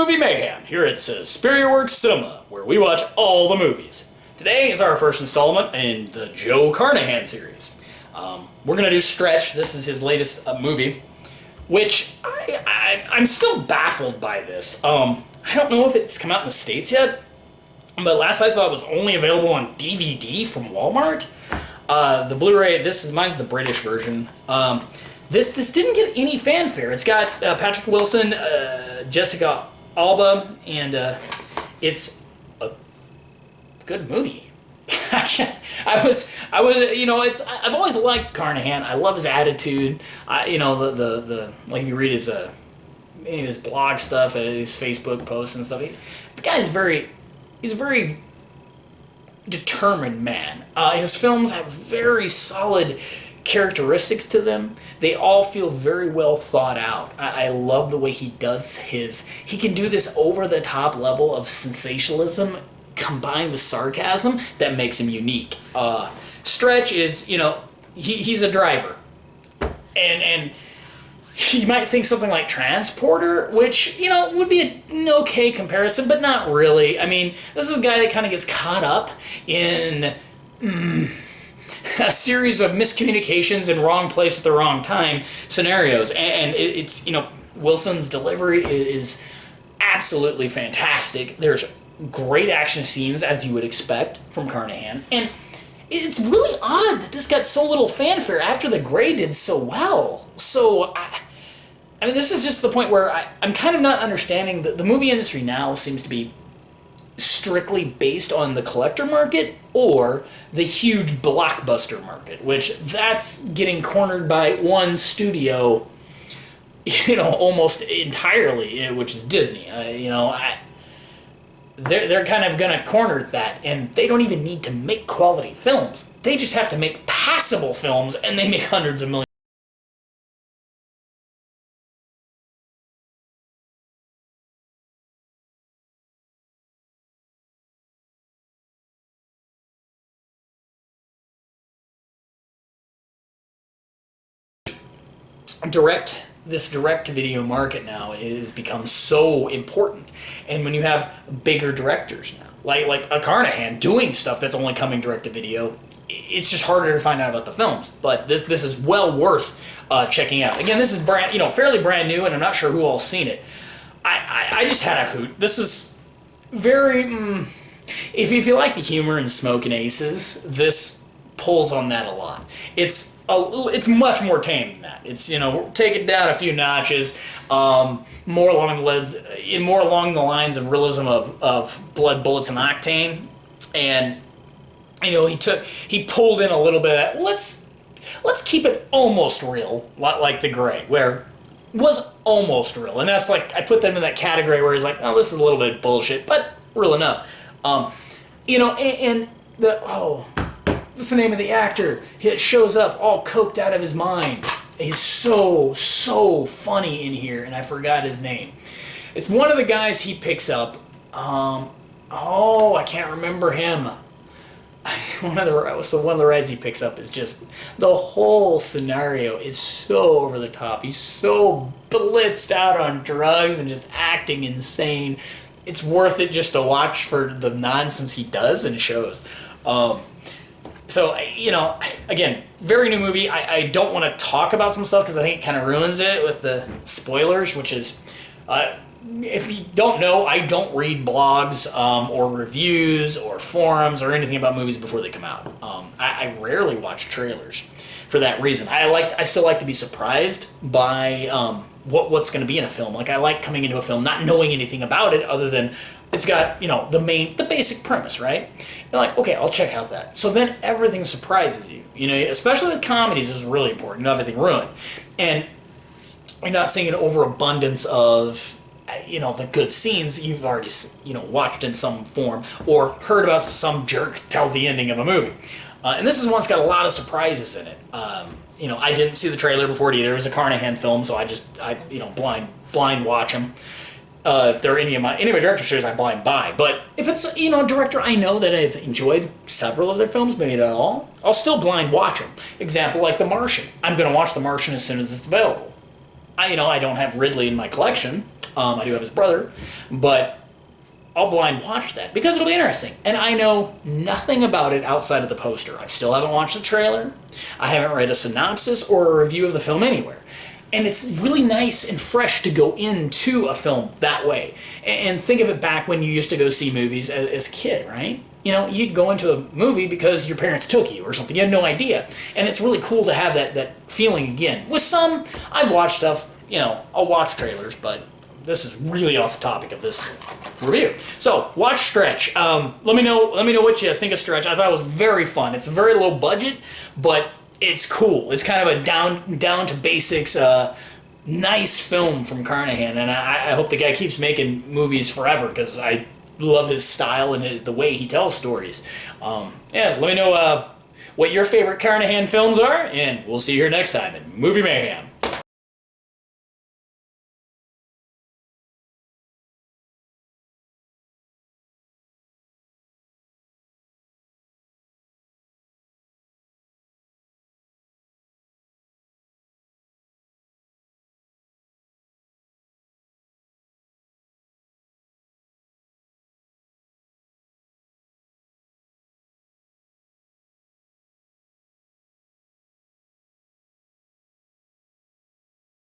Movie Mayhem here at Superior Works Cinema, where we watch all the movies. Today is our first installment in the Joe Carnahan series. We're gonna do Stretch. This is his latest movie, which I'm still baffled by this. I don't know if it's come out in the States yet, but last I saw it was only available on DVD from Walmart. The Blu-ray, mine's the British version. This didn't get any fanfare. It's got Patrick Wilson, Jessica Alba, and it's a good movie. I've always liked Carnahan. I love his attitude. Like if you read his blog stuff, his Facebook posts and stuff. The guy's he's a very determined man. His films have very solid characteristics to them. They all feel very well thought out. I love the way he does he can do this over-the-top level of sensationalism combined with sarcasm that makes him unique. Stretch is, he's a driver. And you might think something like Transporter, which, would be an okay comparison, but not really. I mean, this is a guy that kind of gets caught up in a series of miscommunications in wrong place at the wrong time scenarios. And it's Wilson's delivery is absolutely fantastic. There's great action scenes, as you would expect from Carnahan. And it's really odd that this got so little fanfare after The Grey did so well. So, I mean, this is just the point where I'm kind of not understanding that the movie industry now seems to be strictly based on the collector market or the huge blockbuster market, which that's getting cornered by one studio, almost entirely, which is Disney. They're kind of gonna corner that, and they don't even need to make quality films. They just have to make passable films, and they make hundreds of millions. Direct-to-video market now has become so important, and when you have bigger directors now, like a Carnahan doing stuff that's only coming direct-to-video, it's just harder to find out about the films. But this is well worth checking out. Again, this is fairly brand new, and I'm not sure who all's seen it. I just had a hoot. This is very if you like the humor in Smoke and Aces, this pulls on that a lot. It's much more tame than that. It's take it down a few notches, more along the lines of realism of blood, bullets, and octane, and he pulled in a little bit of that. Let's keep it almost real, like The Grey, where it was almost real, and that's like I put them in that category where he's like, oh, this is a little bit bullshit, but real enough, what's the name of the actor? He shows up all coked out of his mind. He's so funny in here, and I forgot his name. It's one of the guys he picks up. I can't remember him. One of the rides he picks up is just the whole scenario is so over the top. He's so blitzed out on drugs and just acting insane. It's worth it just to watch for the nonsense he does and shows. So, again, very new movie. I don't want to talk about some stuff because I think it kind of ruins it with the spoilers, which is, if you don't know, I don't read blogs or reviews or forums or anything about movies before they come out. I rarely watch trailers for that reason. I still like to be surprised by what's going to be in a film. Like, I like coming into a film not knowing anything about it other than it's got, the basic premise, right? You're like, okay, I'll check out that. So then everything surprises you. Especially with comedies, this is really important. You know, everything ruined. And you're not seeing an overabundance of, the good scenes you've already, watched in some form or heard about some jerk tell the ending of a movie. And this is one that's got a lot of surprises in it. I didn't see the trailer before it either. It was a Carnahan film, so I blind watch them. If there are any of my director series, I blind buy. But if it's a director I know that I've enjoyed several of their films, maybe not all, I'll still blind watch them. Example like The Martian. I'm going to watch The Martian as soon as it's available. I don't have Ridley in my collection, I do have his brother, but I'll blind watch that because it'll be interesting. And I know nothing about it outside of the poster. I still haven't watched the trailer. I haven't read a synopsis or a review of the film anywhere. And it's really nice and fresh to go into a film that way. And think of it back when you used to go see movies as a kid, right? You know, you'd go into a movie because your parents took you or something. You had no idea. And it's really cool to have that feeling again. With some, I've watched stuff, you know, I'll watch trailers, but this is really off the topic of this review. So, watch Stretch. Let me know what you think of Stretch. I thought it was very fun. It's a very low budget, but it's cool. It's kind of a down to basics, nice film from Carnahan, and I hope the guy keeps making movies forever because I love his style and the way he tells stories. Yeah, let me know what your favorite Carnahan films are, and we'll see you here next time in Movie Mayhem.